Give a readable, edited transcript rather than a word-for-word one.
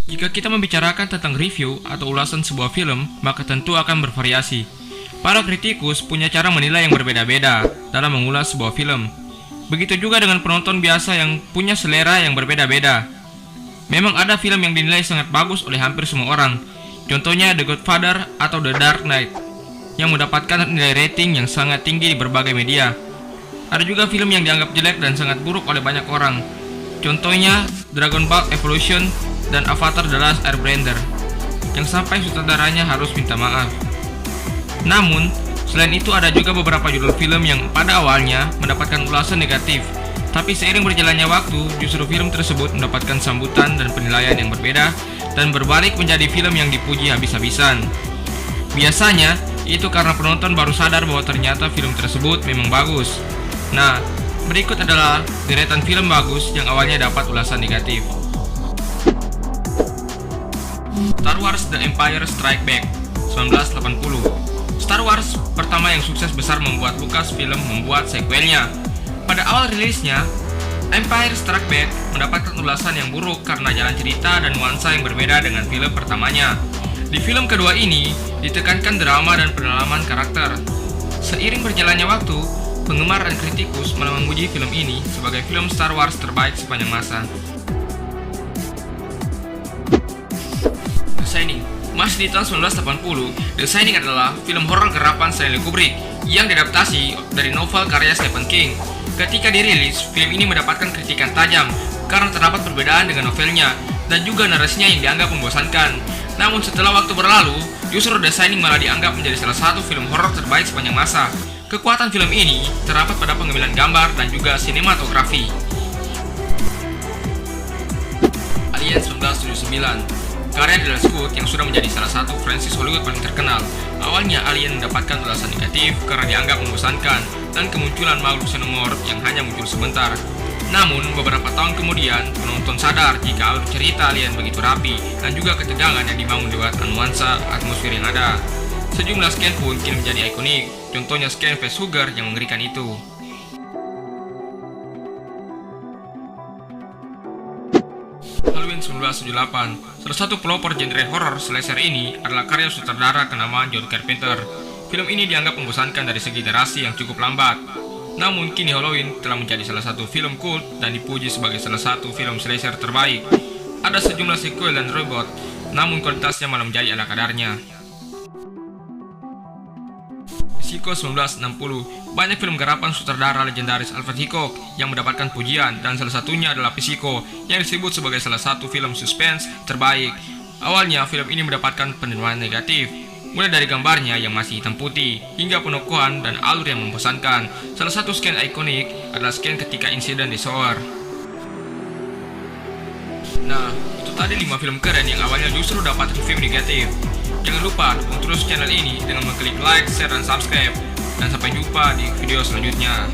Jika kita membicarakan tentang review atau ulasan sebuah film, maka tentu akan bervariasi. Para kritikus punya cara menilai yang berbeda-beda dalam mengulas sebuah film. Begitu juga dengan penonton biasa yang punya selera yang berbeda-beda. Memang ada film yang dinilai sangat bagus oleh hampir semua orang. Contohnya The Godfather atau The Dark Knight, yang mendapatkan nilai rating yang sangat tinggi di berbagai media. Ada juga film yang dianggap jelek dan sangat buruk oleh banyak orang. Contohnya Dragon Ball Evolution dan Avatar The Last Airbender, yang sampai sutradaranya harus minta maaf. Namun, selain itu ada juga beberapa judul film yang pada awalnya mendapatkan ulasan negatif, tapi seiring berjalannya waktu, justru film tersebut mendapatkan sambutan dan penilaian yang berbeda dan berbalik menjadi film yang dipuji habis-habisan. Biasanya, itu karena penonton baru sadar bahwa ternyata film tersebut memang bagus. Nah, berikut adalah deretan film bagus yang awalnya dapat ulasan negatif. Star Wars The Empire Strikes Back 1980. Star Wars pertama yang sukses besar membuat Lucasfilm membuat sequelnya. Pada awal rilisnya, Empire Strikes Back mendapatkan ulasan yang buruk karena jalan cerita dan nuansa yang berbeda dengan film pertamanya. Di film kedua ini, ditekankan drama dan pendalaman karakter. Seiring berjalannya waktu, penggemar dan kritikus malah memuji film ini sebagai film Star Wars terbaik sepanjang masa. The Shining. Masih di tahun 1980, The Shining adalah film horor garapan Stanley Kubrick yang diadaptasi dari novel karya Stephen King. Ketika dirilis, film ini mendapatkan kritikan tajam karena terdapat perbedaan dengan novelnya dan juga narasinya yang dianggap membosankan. Namun setelah waktu berlalu, justru The Shining malah dianggap menjadi salah satu film horor terbaik sepanjang masa. Kekuatan film ini terdapat pada pengambilan gambar dan juga sinematografi. Alien 1979. Karya Ridley Scott yang sudah menjadi salah satu franchise Hollywood paling terkenal. Awalnya Alien mendapatkan ulasan negatif karena dianggap membosankan dan kemunculan makhluk xenomorph yang hanya muncul sebentar. Namun, beberapa tahun kemudian, penonton sadar jika alur cerita Alien begitu rapi dan juga ketegangan yang dibangun lewat nuansa atmosfer yang ada. Sejumlah scan pun kini menjadi ikonik, contohnya scan facehugger yang mengerikan itu. Halloween 1978. Salah satu pelopor genre horror slasher ini adalah karya sutradara kenamaan John Carpenter. Film ini dianggap membosankan dari segi narasi yang cukup lambat. Namun kini Halloween telah menjadi salah satu film kult dan dipuji sebagai salah satu film slasher terbaik. Ada sejumlah sequel dan reboot, namun kualitasnya malah menjadi ala kadarnya. Psycho 1960. Banyak film garapan sutradara legendaris Alfred Hitchcock yang mendapatkan pujian, dan salah satunya adalah Psycho yang disebut sebagai salah satu film suspense terbaik. Awalnya film ini mendapatkan penilaian negatif, mulai dari gambarnya yang masih hitam putih hingga penokohan dan alur yang membosankan. Salah satu scan ikonik adalah scan ketika insiden di shower. Nah, itu tadi 5 film keren yang awalnya justru dapat review negatif. Jangan lupa dukung terus channel ini dengan mengklik like, share, dan subscribe. Dan sampai jumpa di video selanjutnya.